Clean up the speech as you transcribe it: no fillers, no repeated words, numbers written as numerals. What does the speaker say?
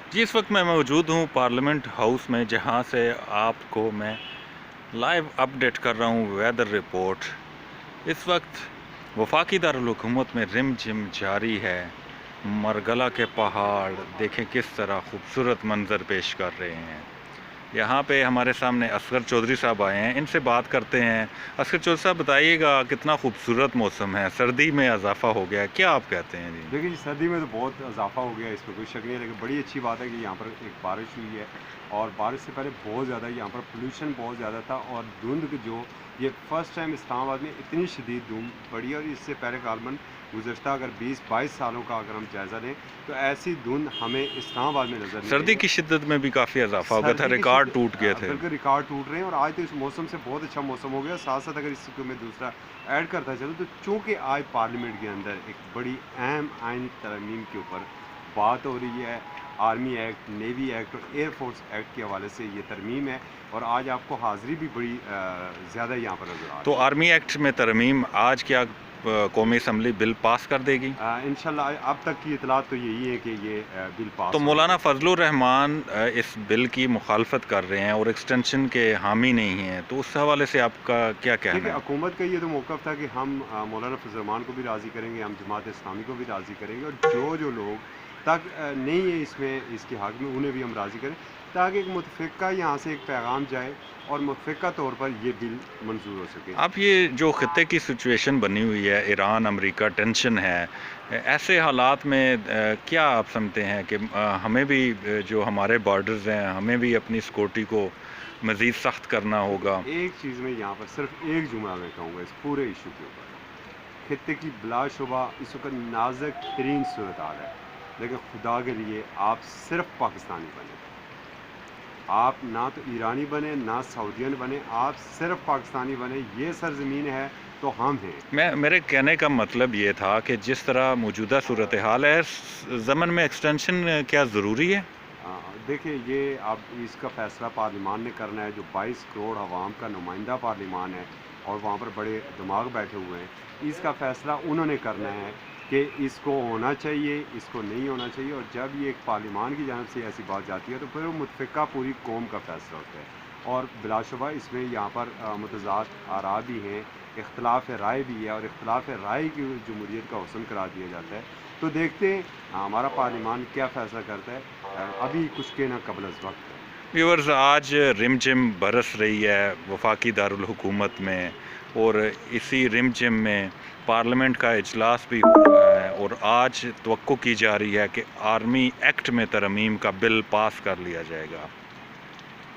जी, इस वक्त मैं मौजूद हूँ पार्लियामेंट हाउस में, जहाँ से आपको मैं लाइव अपडेट कर रहा हूँ वेदर रिपोर्ट। इस वक्त वफाकी दारुल हुकूमत में रिम झिम जारी है। मरगला के पहाड़ देखें किस तरह खूबसूरत मंजर पेश कर रहे हैं। यहाँ पे हमारे सामने असगर चौधरी साहब आए हैं, इनसे बात करते हैं। असगर चौधरी साहब, बताइएगा कितना खूबसूरत मौसम है, सर्दी में इजाफा हो गया है, क्या आप कहते हैं? जी देखिए जी, सर्दी में तो बहुत इजाफा हो गया है, इसमें कोई शक नहीं है, लेकिन बड़ी अच्छी बात है कि यहाँ पर एक बारिश हुई है। और बारिश से पहले बहुत ज़्यादा यहाँ पर पोल्यूशन बहुत ज़्यादा था, और धुंध जो ये फर्स्ट टाइम इस्लामाबाद में इतनी शदीद धुंध पड़ी है। और इससे पहले गालबन गुज़श्ता अगर 20-22 सालों का अगर हम जायज़ा लें तो ऐसी धुंध हमें इस्लामाबाद में नज़र नहीं आई सर्दी है। की शिद्दत में भी काफ़ी इजाफा हो गया था, सर्दी की रिकॉर्ड टूट गए थे। बिल्कुल रिकॉर्ड टूट रहे हैं, और आज तो इस मौसम से बहुत अच्छा मौसम हो गया। साथ साथ अगर इसको मैं दूसरा ऐड करता चलूँ तो चूँकि आज पार्लियामेंट के अंदर एक बड़ी अहम आइनी तरमीम के ऊपर बात हो रही है, आर्मी एक्ट, नेवी एक्ट और एयर फोर्स एक्ट के हवाले से ये तरमीम है, और आज आपको हाज़िरी भी बड़ी ज़्यादा यहाँ पर नज़र आ तो रही है। आर्मी एक्ट में तरमीम आज क्या कौमी असम्बली बिल पास कर देगी? इंशाल्लाह अब तक की इतलात तो यही है कि ये बिल तो पास हो मौलाना जाएगा। फजलुर रहमान इस बिल की मुखालफत कर रहे हैं और एक्सटेंशन के हामी नहीं हैं, तो उस हवाले से आपका क्या कहना देखिए, है? हुकूमत का ये तो मौक़िफ़ था कि हम मौलाना फज़ल रहमान को भी राज़ी करेंगे, हम जमात इस्लामी को भी राज़ी करेंगे, और जो लोग तक नहीं है इसमें इसके हक़ में, उन्हें भी हम राज़ी करें, ताकि एक मुतफ़िक़ा यहाँ से एक पैगाम जाए और मुतफ़िक़ा तौर पर ये बिल मंज़ूर हो सके। आप ये जो ख़ित्ते की सिचुएशन बनी हुई है, ईरान अमेरिका टेंशन है, ऐसे हालात में क्या आप समझते हैं कि हमें भी जो हमारे बॉर्डर्स हैं, हमें भी अपनी सिक्योरिटी को मज़ीद सख्त करना होगा? एक चीज़ में यहाँ पर सिर्फ़ एक जुमला मैं कहूँगा इस पूरे इशू के ऊपर, खित्ते की बिलाशुबा इस वक्त नाजुक तरीन सूरत हाल है, लेकिन खुदा के लिए आप सिर्फ पाकिस्तानी बने। आप ना तो ईरानी बने, ना सऊदियन बने, आप सिर्फ पाकिस्तानी बने। ये सरज़मीन है तो हम हैं। मेरे कहने का मतलब ये था कि जिस तरह मौजूदा सूरत हाल है, ज़मन में एक्सटेंशन क्या ज़रूरी है? देखिए, ये अब इसका फ़ैसला पार्लिमान ने करना है, जो 22 करोड़ अवाम का नुमाइंदा पार्लिमान है, और वहाँ पर बड़े दिमाग बैठे हुए हैं। इसका फ़ैसला उन्होंने करना है कि इसको होना चाहिए, इसको नहीं होना चाहिए। और जब ये एक पार्लिमान की जानिब से ऐसी बात जाती है तो फिर वो मुतफ़िक़ा पूरी कौम का फ़ैसला होता है। और बिलाशुबा इसमें यहाँ पर मुतज़ाद आरा भी हैं, इख्तिलाफ़ राय भी है, और इख्तिलाफ़ राय की जमहूरियत का हुस्न करार दिया जाता है। तो देखते हैं हमारा पार्लिमान क्या फ़ैसला करता है। अभी कुछ कहना क़ब्ल अज़ वक़्त है। व्यूअर्स, आज रिमझिम बरस रही है वफाकी दारुल हुकूमत में, और इसी रिमझिम में पार्लियामेंट का इजलास भी हो रहा है, और आज तवक्को की जा रही है कि आर्मी एक्ट में तरमीम का बिल पास कर लिया जाएगा।